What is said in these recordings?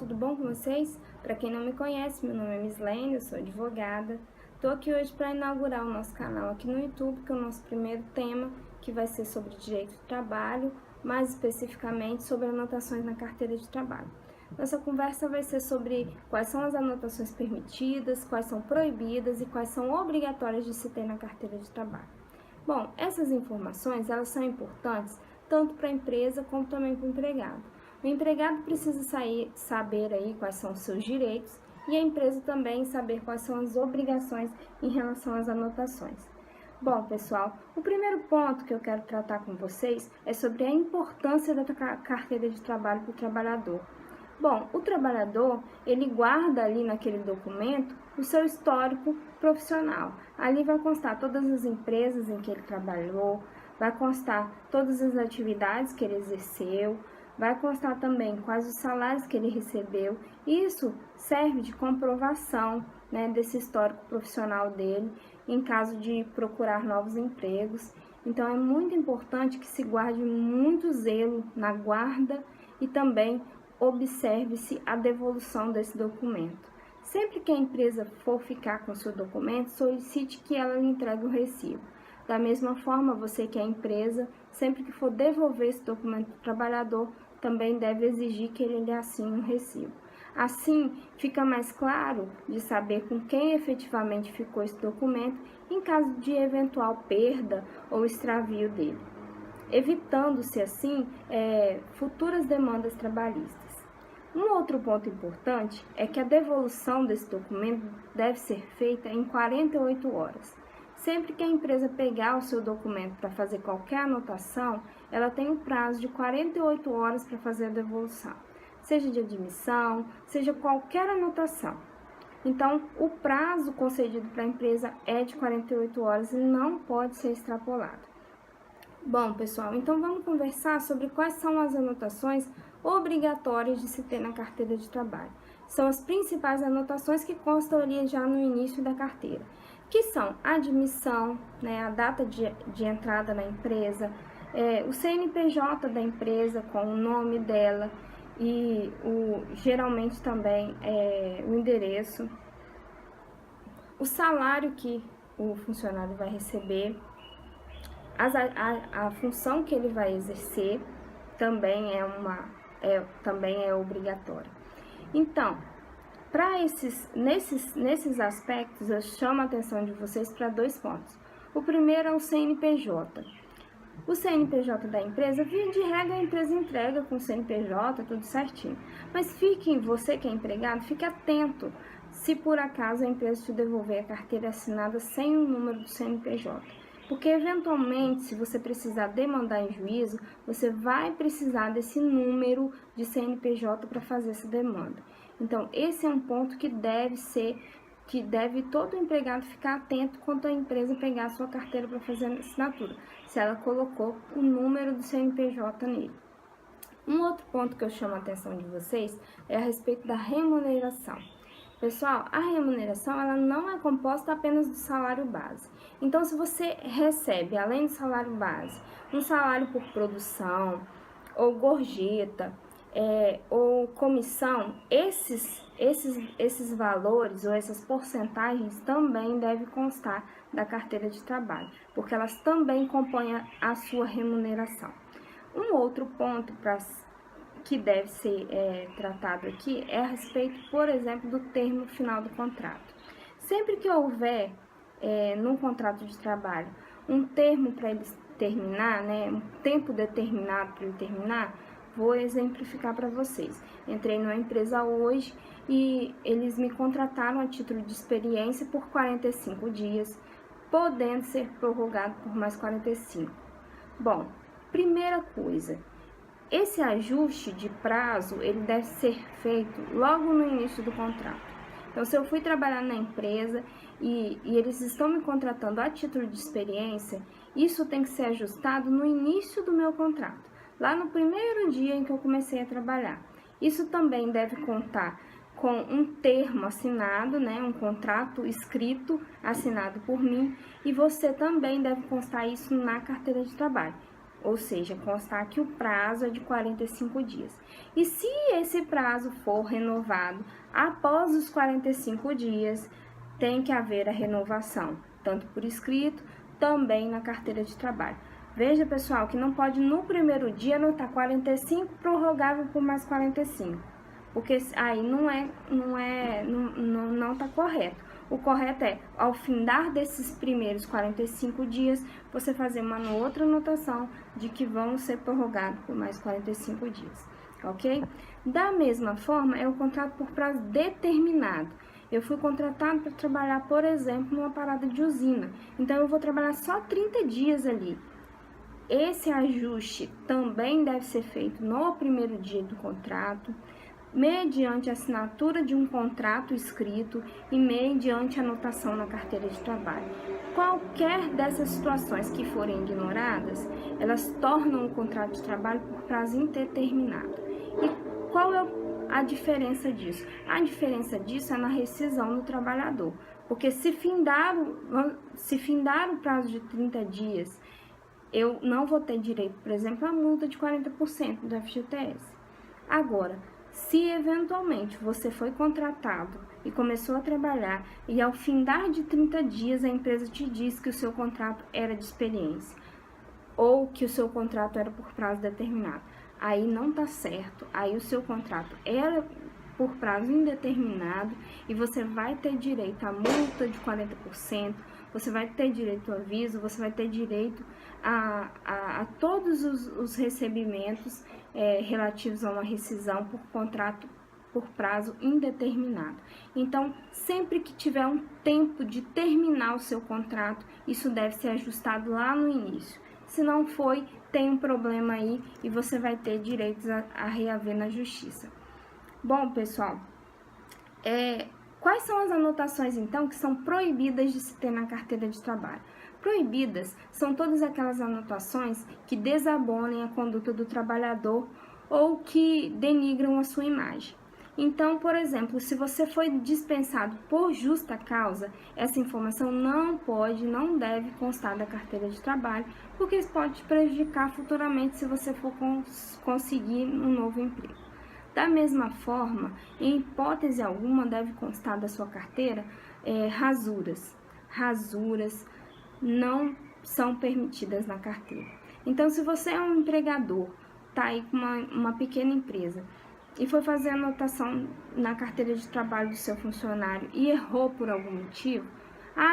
tudo bom com vocês? Para quem não me conhece, meu nome é Mislene, eu sou advogada. Estou aqui hoje para inaugurar o nosso canal aqui no YouTube, que é o nosso primeiro tema, que vai ser sobre direito do trabalho, mais especificamente sobre anotações na carteira de trabalho. Nossa conversa vai ser sobre quais são as anotações permitidas, quais são proibidas e quais são obrigatórias de se ter na carteira de trabalho. Bom, essas informações elas são importantes tanto para a empresa como também para o empregado. O empregado precisa saber aí quais são os seus direitos e a empresa também saber quais são as obrigações em relação às anotações. Bom, pessoal, o primeiro ponto que eu quero tratar com vocês é sobre a importância da carteira de trabalho para o trabalhador. Bom, o trabalhador, ele guarda ali naquele documento o seu histórico profissional. Ali vai constar todas as empresas em que ele trabalhou, vai constar todas as atividades que ele exerceu, vai constar também quais os salários que ele recebeu. Isso serve de comprovação, né, desse histórico profissional dele, em caso de procurar novos empregos. Então, é muito importante que se guarde muito zelo na guarda e também observe-se a devolução desse documento. Sempre que a empresa for ficar com o seu documento, solicite que ela lhe entregue o recibo. Da mesma forma, você que é empresa, sempre que for devolver esse documento para o trabalhador, também deve exigir que ele lhe assine um recibo. Assim, fica mais claro de saber com quem efetivamente ficou esse documento em caso de eventual perda ou extravio dele, evitando-se assim futuras demandas trabalhistas. Um outro ponto importante é que a devolução desse documento deve ser feita em 48 horas. Sempre que a empresa pegar o seu documento para fazer qualquer anotação, ela tem um prazo de 48 horas para fazer a devolução, seja de admissão, seja qualquer anotação. Então, o prazo concedido para a empresa é de 48 horas e não pode ser extrapolado. Bom, pessoal, então vamos conversar sobre quais são as anotações obrigatórias de se ter na carteira de trabalho. São as principais anotações que constam ali já no início da carteira, que são a admissão, né, a data de entrada na empresa, o CNPJ da empresa com o nome dela e geralmente também o endereço, o salário que o funcionário vai receber, a função que ele vai exercer também é obrigatória. Então, nesses aspectos, eu chamo a atenção de vocês para dois pontos. O primeiro é o CNPJ. O CNPJ da empresa, via de regra, a empresa entrega com o CNPJ, tudo certinho. Mas você que é empregado, fique atento se por acaso a empresa te devolver a carteira assinada sem o número do CNPJ. Porque, eventualmente, se você precisar demandar em juízo, você vai precisar desse número de CNPJ para fazer essa demanda. Então, esse é um ponto que deve todo empregado ficar atento quando a empresa pegar a sua carteira para fazer a assinatura, se ela colocou o número do CNPJ nele. Um outro ponto que eu chamo a atenção de vocês é a respeito da remuneração. Pessoal, a remuneração ela não é composta apenas do salário base. Então, se você recebe, além do salário base, um salário por produção, ou gorjeta, ou comissão, esses valores ou essas porcentagens também devem constar da carteira de trabalho, porque elas também compõem a sua remuneração. Um outro ponto que deve ser tratado aqui é a respeito, por exemplo, do termo final do contrato. Sempre que houver num contrato de trabalho um termo para ele terminar, né, um tempo determinado para ele terminar, vou exemplificar para vocês. Entrei numa empresa hoje e eles me contrataram a título de experiência por 45 dias, podendo ser prorrogado por mais 45. Bom, primeira coisa, esse ajuste de prazo, ele deve ser feito logo no início do contrato. Então, se eu fui trabalhar na empresa e eles estão me contratando a título de experiência, isso tem que ser ajustado no início do meu contrato, lá no primeiro dia em que eu comecei a trabalhar. Isso também deve contar com um termo assinado, né, um contrato escrito assinado por mim, e você também deve constar isso na carteira de trabalho. ou seja, constar que o prazo é de 45 dias. E se esse prazo for renovado após os 45 dias, tem que haver a renovação, tanto por escrito, também na carteira de trabalho. Veja, pessoal, que não pode no primeiro dia anotar 45 prorrogável por mais 45, porque aí não está correto. O correto é, ao findar desses primeiros 45 dias, você fazer uma outra anotação de que vão ser prorrogados por mais 45 dias, ok? Da mesma forma, é o contrato por prazo determinado. Eu fui contratado para trabalhar, por exemplo, numa parada de usina, então eu vou trabalhar só 30 dias ali. Esse ajuste também deve ser feito no primeiro dia do contrato, mediante a assinatura de um contrato escrito e mediante anotação na carteira de trabalho. Qualquer dessas situações que forem ignoradas, elas tornam o contrato de trabalho por prazo indeterminado. E qual é a diferença disso? A diferença disso é na rescisão do trabalhador, porque se findar o prazo de 30 dias, eu não vou ter direito, por exemplo, à multa de 40% do FGTS. Agora, se eventualmente você foi contratado e começou a trabalhar e ao findar de 30 dias a empresa te diz que o seu contrato era de experiência ou que o seu contrato era por prazo determinado, aí não tá certo, aí o seu contrato era por prazo indeterminado e você vai ter direito à multa de 40%, você vai ter direito ao aviso, você vai ter direito a todos os recebimentos relativos a uma rescisão por contrato por prazo indeterminado. Então, sempre que tiver um tempo de terminar o seu contrato, isso deve ser ajustado lá no início. Se não foi, tem um problema aí e você vai ter direitos a reaver na justiça. Bom, pessoal, quais são as anotações, então, que são proibidas de se ter na carteira de trabalho? Proibidas são todas aquelas anotações que desabonem a conduta do trabalhador ou que denigram a sua imagem. Então, por exemplo, se você foi dispensado por justa causa, essa informação não deve constar da carteira de trabalho, porque isso pode te prejudicar futuramente se você for conseguir um novo emprego. Da mesma forma, em hipótese alguma, deve constar da sua carteira rasuras. Rasuras não são permitidas na carteira. Então, se você é um empregador, tá aí com uma pequena empresa e foi fazer anotação na carteira de trabalho do seu funcionário e errou por algum motivo,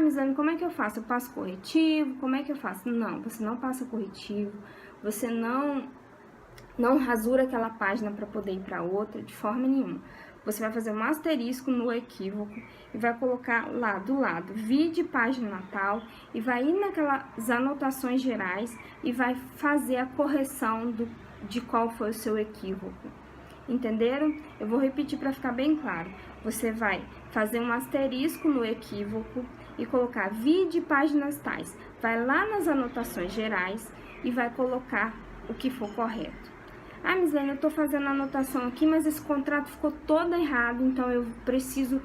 Mislane, como é que eu faço? Eu passo corretivo? Como é que eu faço? Não, você não passa corretivo, você não rasura aquela página para poder ir para outra, de forma nenhuma. Você vai fazer um asterisco no equívoco e vai colocar lá do lado, vide página natal, e vai ir naquelas anotações gerais e vai fazer a correção de qual foi o seu equívoco. Entenderam? Eu vou repetir para ficar bem claro. Você vai fazer um asterisco no equívoco e colocar vide páginas tais. Vai lá nas anotações gerais e vai colocar o que for correto. Mislane, eu estou fazendo a anotação aqui, mas esse contrato ficou todo errado, então eu preciso...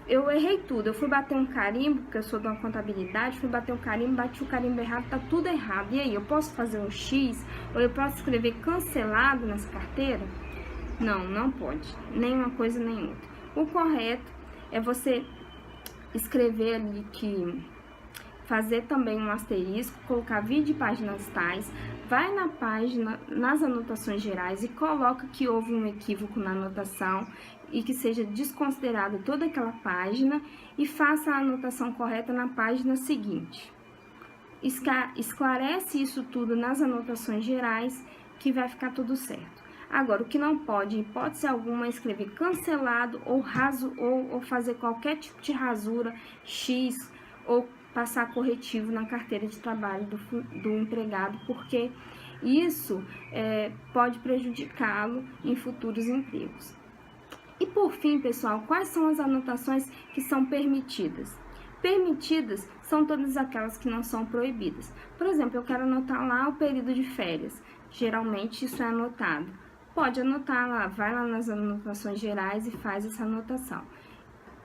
Eu errei tudo. Eu fui bater um carimbo, porque eu sou de uma contabilidade, fui bater um carimbo, bati o carimbo errado, tá tudo errado. E aí, eu posso fazer um X, ou eu posso escrever cancelado nessa carteira? Não, não pode. Nem uma coisa, nem outra. O correto é você escrever ali fazer também um asterisco, colocar vide páginas tais, vai na página, nas anotações gerais e coloca que houve um equívoco na anotação e que seja desconsiderada toda aquela página e faça a anotação correta na página seguinte. Esclarece isso tudo nas anotações gerais que vai ficar tudo certo. Agora, o que não pode, em hipótese alguma, é escrever cancelado ou ou fazer qualquer tipo de rasura, X, ou passar corretivo na carteira de trabalho do empregado, porque isso pode prejudicá-lo em futuros empregos. E por fim, pessoal, quais são as anotações que são permitidas? Permitidas são todas aquelas que não são proibidas. Por exemplo, eu quero anotar lá o período de férias. Geralmente isso é anotado. Pode anotar lá, vai lá nas anotações gerais e faz essa anotação.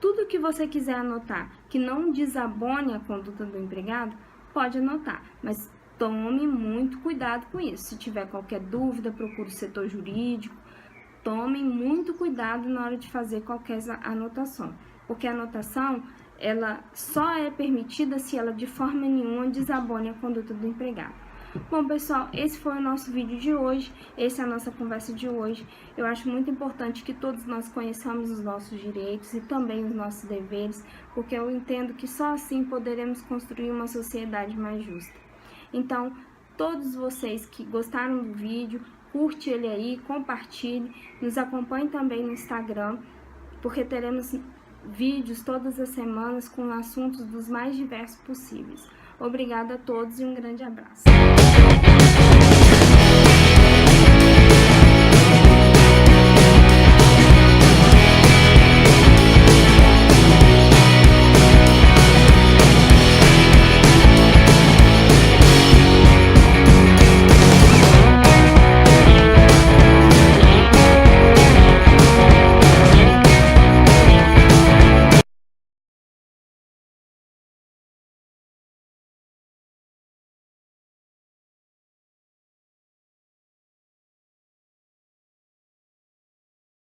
Tudo que você quiser anotar que não desabone a conduta do empregado, pode anotar, mas tome muito cuidado com isso. Se tiver qualquer dúvida, procure o setor jurídico. Tomem muito cuidado na hora de fazer qualquer anotação, porque a anotação, ela só é permitida se ela de forma nenhuma desabone a conduta do empregado. Bom, pessoal, esse foi o nosso vídeo de hoje, essa é a nossa conversa de hoje. Eu acho muito importante que todos nós conheçamos os nossos direitos e também os nossos deveres, porque eu entendo que só assim poderemos construir uma sociedade mais justa. Então, todos vocês que gostaram do vídeo, curte ele aí, compartilhe, nos acompanhe também no Instagram, porque teremos vídeos todas as semanas com assuntos dos mais diversos possíveis. Obrigada a todos e um grande abraço.